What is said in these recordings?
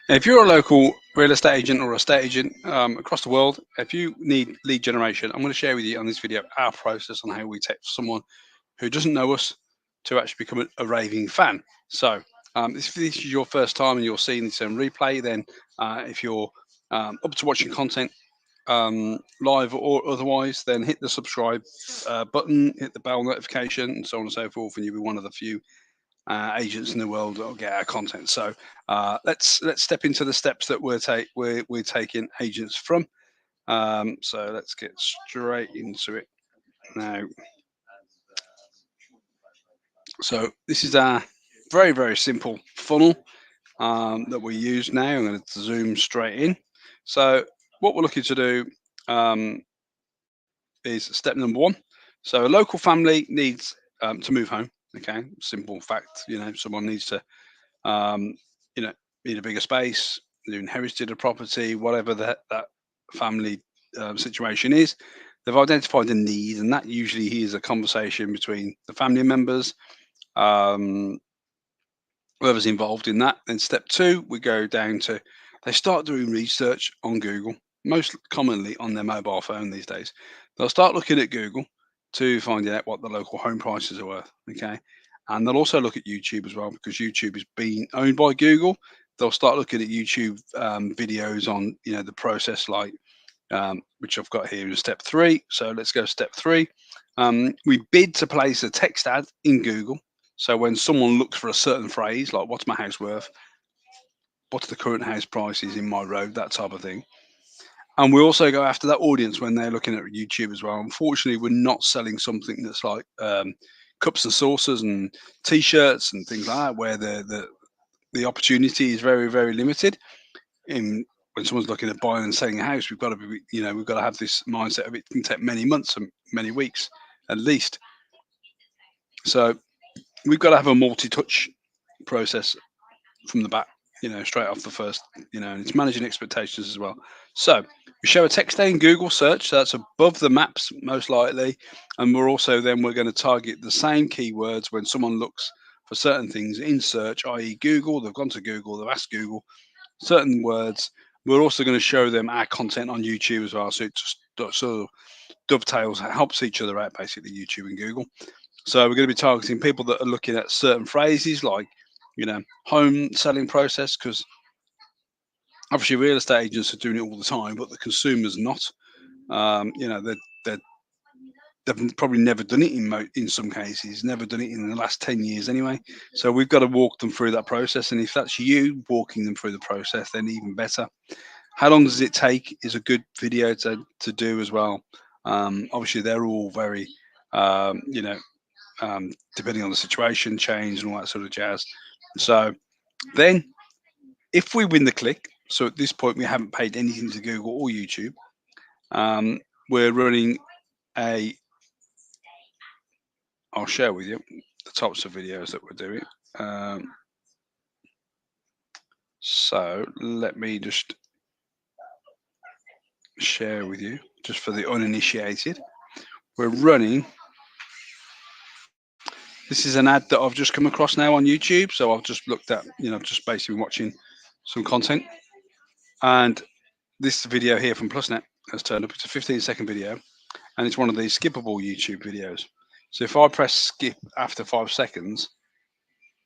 If you're a local real estate agent or estate agent across the world, if you need lead generation, I'm going to share with you on this video our process on how we take someone who doesn't know us to actually become a raving fan. So, if this is your first time and you're seeing this on replay, then if you're up to watching content live or otherwise, then hit the subscribe button, hit the bell notification, and so on and so forth, and you'll be one of the few agents in the world that will get our content. So let's step into the steps that we're taking agents from. So let's get straight into it now. So this is our very simple funnel that we use now. I'm going to zoom straight in. So what we're looking to do um, is step number one. So a local family needs to move home. Okay, simple fact. Someone needs to um, you know, need a bigger space, they inherited a property, whatever that family situation is. They've identified a need, and that usually is a conversation between the family members, um, whoever's involved in that. Then step two, we go down to they start doing research on Google, most commonly on their mobile phone these days. They'll start looking at Google to find out what the local home prices are worth. Okay. And they'll also look at YouTube as well because YouTube is being owned by Google. They'll start looking at YouTube videos on the process, like which I've got here in step three. So let's go step three. We bid to place a text ad in Google. So when someone looks for a certain phrase, like what's my house worth, what's the current house prices in my road, that type of thing. And we also go after that audience when they're looking at YouTube as well. Unfortunately, we're not selling something that's like cups and saucers and t-shirts and things like that, where the opportunity is very limited. In When someone's looking at buying and selling a house, we've got to be, we've got to have this mindset of it can take many months and many weeks at least. So we've got to have a multi-touch process from the back, straight off the first, and it's managing expectations as well. So we show a text in Google search, so that's above the maps most likely, and we're going to target the same keywords when someone looks for certain things in search, i.e. Google. They've gone to Google, they've asked Google certain words. We're also going to show them our content on YouTube as well, so it just sort of dovetails, helps each other out, basically, YouTube and Google. So we're going to be targeting people that are looking at certain phrases like, home selling process, because obviously real estate agents are doing it all the time, but the consumers not. They're they've probably never done it in some cases, never done it in the last 10 years anyway. So we've got to walk them through that process. And if that's you walking them through the process, then even better. How long does it take is a good video to do as well. Obviously, they're all very, depending on the situation, change and all that sort of jazz. So then, if we win the click, so at this point we haven't paid anything to Google or YouTube, um, we're running a. I'll share with you the types of videos that we're doing. Um, so let me just share with you, just for the uninitiated. We're running. This is an ad that I've just come across now on YouTube. So I've just looked at, just basically watching some content. And this video here from PlusNet has turned up. It's a 15-second video, and it's one of these skippable YouTube videos. So if I press skip after 5 seconds,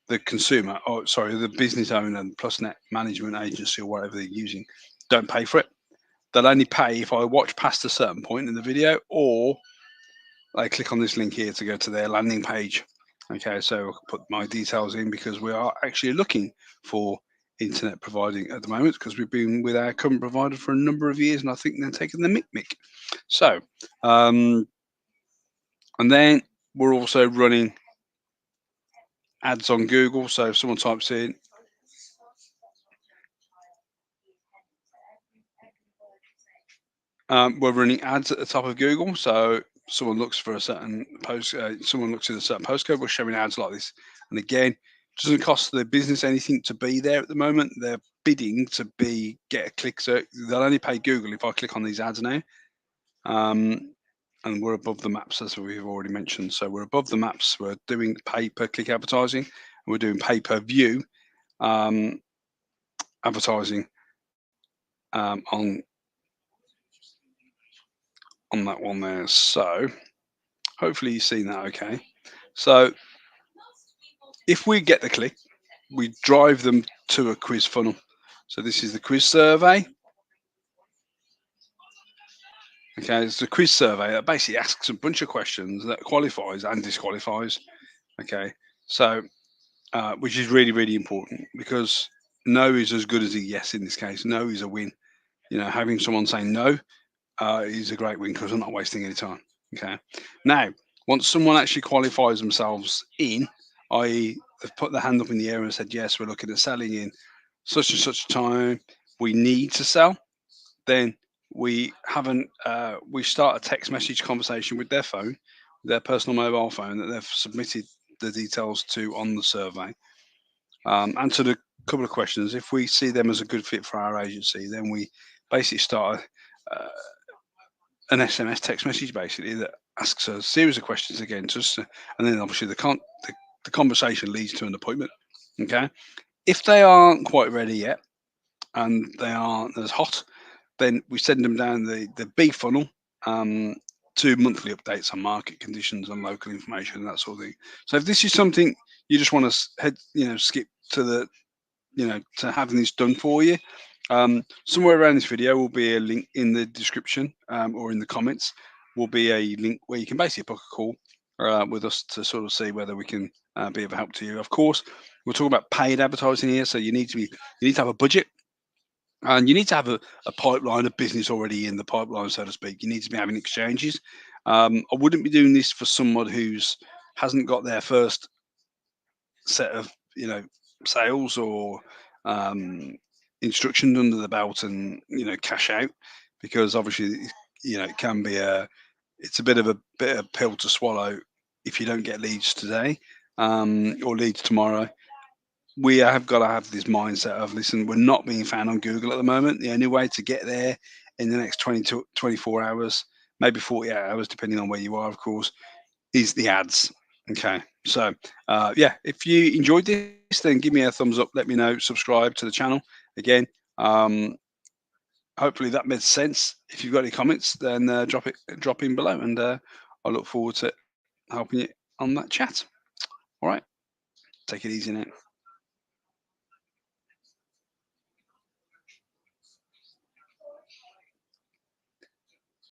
the consumer, or sorry, the business owner, PlusNet management agency or whatever they're using, don't pay for it. They'll only pay if I watch past a certain point in the video, or they click on this link here to go to their landing page. Okay, so I'll put my details in because we are actually looking for internet providing at the moment, because we've been with our current provider for a number of years, and I think they're taking the mick. So, and then we're also running ads on Google. So if someone types in we're running ads at the top of Google. So someone looks for a certain post, someone looks at a certain postcode, we're showing ads like this. And again, it doesn't cost the business anything to be there at the moment. They're bidding to get a click. So they'll only pay Google if I click on these ads now. And we're above the maps, as we've already mentioned. So we're above the maps. We're doing pay per click advertising. We're doing pay per view. advertising on that one there. So hopefully you've seen that okay. So if we get the click, we drive them to a quiz funnel. So this is the quiz survey. Okay, it's a quiz survey that basically asks a bunch of questions that qualifies and disqualifies. Okay, so which is really, really important because no is as good as a yes in this case. No is a win. You know, having someone say no is a great win because I'm not wasting any time. Okay. Now, once someone actually qualifies themselves in, i.e., they've put their hand up in the air and said, yes, we're looking at selling in such and such time, we need to sell, then we start a text message conversation with their phone, their personal mobile phone that they've submitted the details to on the survey. Answered a couple of questions. If we see them as a good fit for our agency, then we basically start an SMS text message basically that asks a series of questions again, and then obviously the conversation leads to an appointment. Okay, if they aren't quite ready yet and they aren't as hot, then we send them down the B funnel to monthly updates on market conditions and local information and that sort of thing. So if this is something you just want to skip to the to having this done for you, somewhere around this video will be a link in the description or in the comments will be a link where you can basically book a call with us to sort of see whether we can be of help to you. Of course, we're talking about paid advertising here, so you need to have a budget. And you need to have a pipeline of business already in the pipeline, so to speak. You need to be having exchanges. I wouldn't be doing this for someone who's hasn't got their first set of sales or instructions under the belt and cash out, because obviously it can be it's a bit of a pill to swallow if you don't get leads today or leads tomorrow. We have got to have this mindset of, listen, we're not being found on Google at the moment. The only way to get there in the next 20 to 24 hours, maybe 48 hours, depending on where you are, of course, is the ads. Okay. So, yeah, if you enjoyed this, then give me a thumbs up. Let me know. Subscribe to the channel. Again, hopefully that made sense. If you've got any comments, then drop in below, and I look forward to helping you on that chat. All right. Take it easy now.